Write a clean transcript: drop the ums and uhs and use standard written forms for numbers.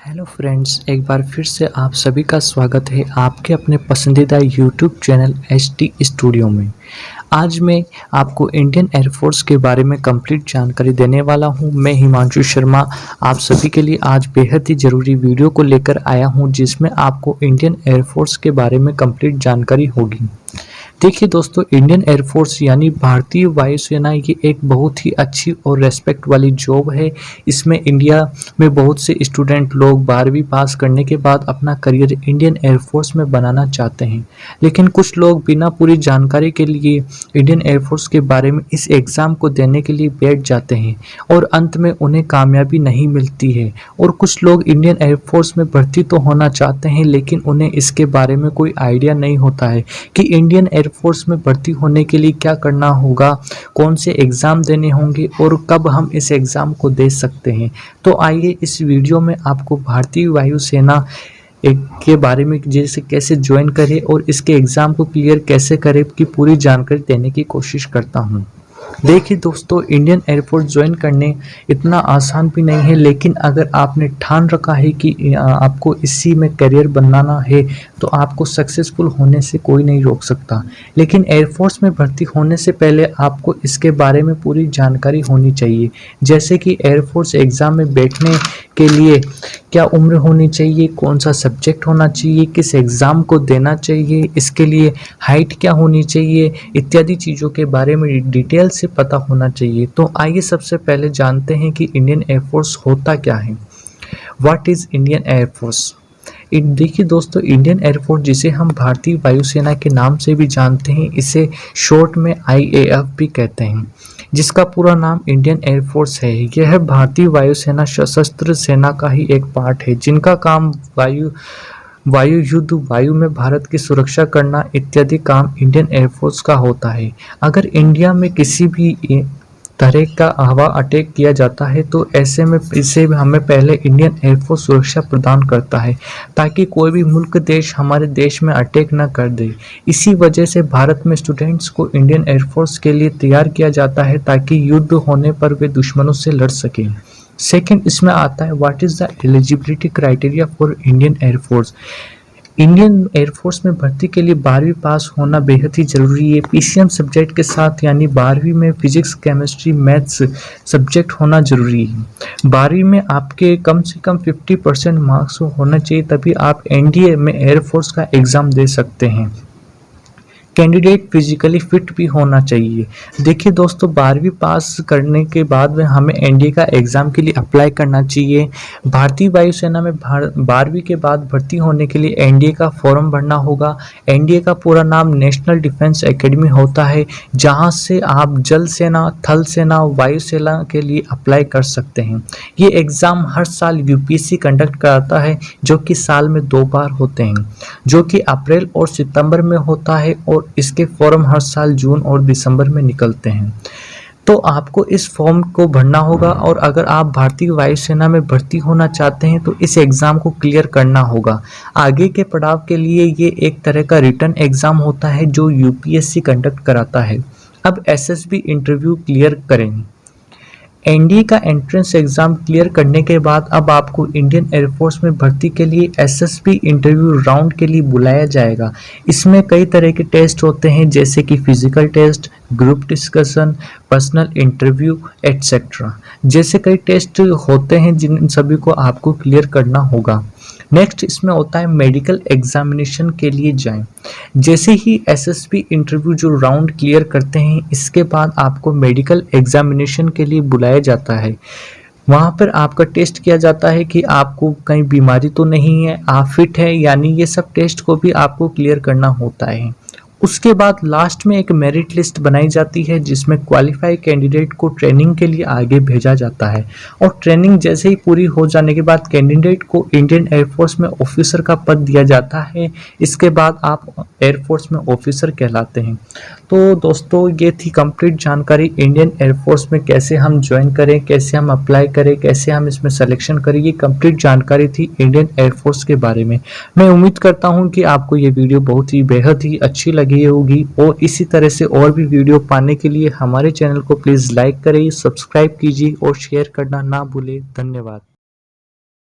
Hello friends, एक बार फिर से आप सभी का स्वागत है आपके अपने पसंदीदा यूट्यूब चैनल एचटी स्टूडियो में। आज मैं आपको इंडियन एयरफोर्स के बारे में कंप्लीट जानकारी देने वाला हूं। मैं हिमांशु शर्मा आप सभी के लिए आज बेहद ही ज़रूरी वीडियो को लेकर आया हूं, जिसमें आपको इंडियन एयरफोर्स के बारे में कंप्लीट जानकारी होगी। देखिए दोस्तों, इंडियन एयरफोर्स यानी भारतीय वायुसेना ये एक बहुत ही अच्छी और रेस्पेक्ट वाली जॉब है। इसमें इंडिया में बहुत से स्टूडेंट लोग 12वीं पास करने के बाद अपना करियर इंडियन एयरफोर्स में बनाना चाहते हैं, लेकिन कुछ लोग बिना पूरी जानकारी के लिए इंडियन एयरफोर्स के बारे में इस एग्ज़ाम को देने के लिए बैठ जाते हैं और अंत में उन्हें कामयाबी नहीं मिलती है। और कुछ लोग इंडियन एयरफोर्स में भर्ती तो होना चाहते हैं, लेकिन उन्हें इसके बारे में कोई आइडिया नहीं होता है कि इंडियन एयरफोर्स में भर्ती होने के लिए क्या करना होगा, कौन से एग्ज़ाम देने होंगे और कब हम इस एग्ज़ाम को दे सकते हैं। तो आइए इस वीडियो में आपको भारतीय वायुसेना के बारे में जैसे कैसे ज्वाइन करें और इसके एग्ज़ाम को क्लियर कैसे करें की पूरी जानकारी देने की कोशिश करता हूं। देखिए दोस्तों, इंडियन एयरफोर्स ज्वाइन करने इतना आसान भी नहीं है, लेकिन अगर आपने ठान रखा है कि आपको इसी में करियर बनाना है तो आपको सक्सेसफुल होने से कोई नहीं रोक सकता। लेकिन एयरफोर्स में भर्ती होने से पहले आपको इसके बारे में पूरी जानकारी होनी चाहिए, जैसे कि एयरफोर्स एग्ज़ाम में बैठने के लिए क्या उम्र होनी चाहिए, कौन सा सब्जेक्ट होना चाहिए, किस एग्ज़ाम को देना चाहिए, इसके लिए हाइट क्या होनी चाहिए, इत्यादि चीज़ों के बारे में डिटेल से पता होना चाहिए। तो आइए सबसे पहले जानते हैं कि इंडियन एयरफोर्स होता क्या है। What is Indian air force? देखिए दोस्तों, इंडियन एयरफोर्स जिसे हम भारतीय वायुसेना के नाम से भी जानते हैं, इसे शॉर्ट में IAF भी कहते हैं, जिसका पूरा नाम इंडियन एयरफोर्स है। यह भारतीय वायुसेना सशस्त्र सेना का ही एक पार्ट है, जिनका काम वायु युद्ध, वायु में भारत की सुरक्षा करना इत्यादि काम इंडियन एयरफोर्स का होता है। अगर इंडिया में किसी भी तरह का हवा अटैक किया जाता है तो ऐसे में इसे हमें पहले इंडियन एयरफोर्स सुरक्षा प्रदान करता है, ताकि कोई भी मुल्क देश हमारे देश में अटैक न कर दे। इसी वजह से भारत में स्टूडेंट्स को इंडियन एयरफोर्स के लिए तैयार किया जाता है, ताकि युद्ध होने पर वे दुश्मनों से लड़ सकें। सेकंड इसमें आता है what is the eligibility criteria for Indian air force. Indian air force में भर्ती के लिए 12वीं पास होना बेहद ही ज़रूरी है। PCM सब्जेक्ट के साथ यानी 12वीं में फिजिक्स, केमिस्ट्री, मैथ्स सब्जेक्ट होना ज़रूरी है। 12वीं में आपके कम से कम 50% मार्क्स होना चाहिए, तभी आप NDA में एयरफोर्स का एग्ज़ाम दे सकते हैं। कैंडिडेट फिजिकली फिट भी होना चाहिए। देखिए दोस्तों, 12वीं पास करने के बाद में हमें NDA का एग्ज़ाम के लिए अप्लाई करना चाहिए। भारतीय वायुसेना में 12वीं के बाद भर्ती होने के लिए NDA का फॉर्म भरना होगा। NDA का पूरा नाम नेशनल डिफेंस एकेडमी होता है, जहां से आप जल सेना, थल सेना, वायुसेना के लिए अप्लाई कर सकते हैं। ये एग्ज़ाम हर साल UPSC कंडक्ट कराता है, जो कि साल में 2 बार होते हैं, जो कि अप्रैल और सितंबर में होता है, और इसके फॉर्म हर साल जून और दिसंबर में निकलते हैं। तो आपको इस फॉर्म को भरना होगा, और अगर आप भारतीय वायुसेना में भर्ती होना चाहते हैं तो इस एग्ज़ाम को क्लियर करना होगा। आगे के पड़ाव के लिए ये एक तरह का रिटन एग्ज़ाम होता है जो UPSC कंडक्ट कराता है। अब SSB इंटरव्यू क्लियर करें। NDA का एंट्रेंस एग्ज़ाम क्लियर करने के बाद अब आपको इंडियन एयरफोर्स में भर्ती के लिए SSB इंटरव्यू राउंड के लिए बुलाया जाएगा। इसमें कई तरह के टेस्ट होते हैं, जैसे कि physical test, group discussion, personal interview etcetera. जैसे कई टेस्ट होते हैं जिन सभी को आपको क्लियर करना होगा। नेक्स्ट इसमें होता है मेडिकल एग्जामिनेशन के लिए जाएं। जैसे ही SSB इंटरव्यू जो राउंड क्लियर करते हैं, इसके बाद आपको मेडिकल एग्जामिनेशन के लिए बुलाया जाता है। वहाँ पर आपका टेस्ट किया जाता है कि आपको कहीं बीमारी तो नहीं है, आप फिट है, यानी ये सब टेस्ट को भी आपको क्लियर करना होता है। उसके बाद लास्ट में एक मेरिट लिस्ट बनाई जाती है, जिसमें क्वालिफाई कैंडिडेट को ट्रेनिंग के लिए आगे भेजा जाता है, और ट्रेनिंग जैसे ही पूरी हो जाने के बाद कैंडिडेट को इंडियन एयरफोर्स में ऑफिसर का पद दिया जाता है। इसके बाद आप एयरफोर्स में ऑफिसर कहलाते हैं। तो दोस्तों, ये थी कंप्लीट जानकारी इंडियन एयरफोर्स में कैसे हम ज्वाइन करें, कैसे हम अप्लाई करें, कैसे हम इसमें सिलेक्शन करें। ये कंप्लीट जानकारी थी इंडियन एयरफोर्स के बारे में। मैं उम्मीद करता हूँ कि आपको ये वीडियो बहुत ही बेहद ही अच्छी लगी होगी, और इसी तरह से और भी वीडियो पाने के लिए हमारे चैनल को प्लीज़ लाइक करें, सब्सक्राइब कीजिए और शेयर करना ना भूलें। धन्यवाद।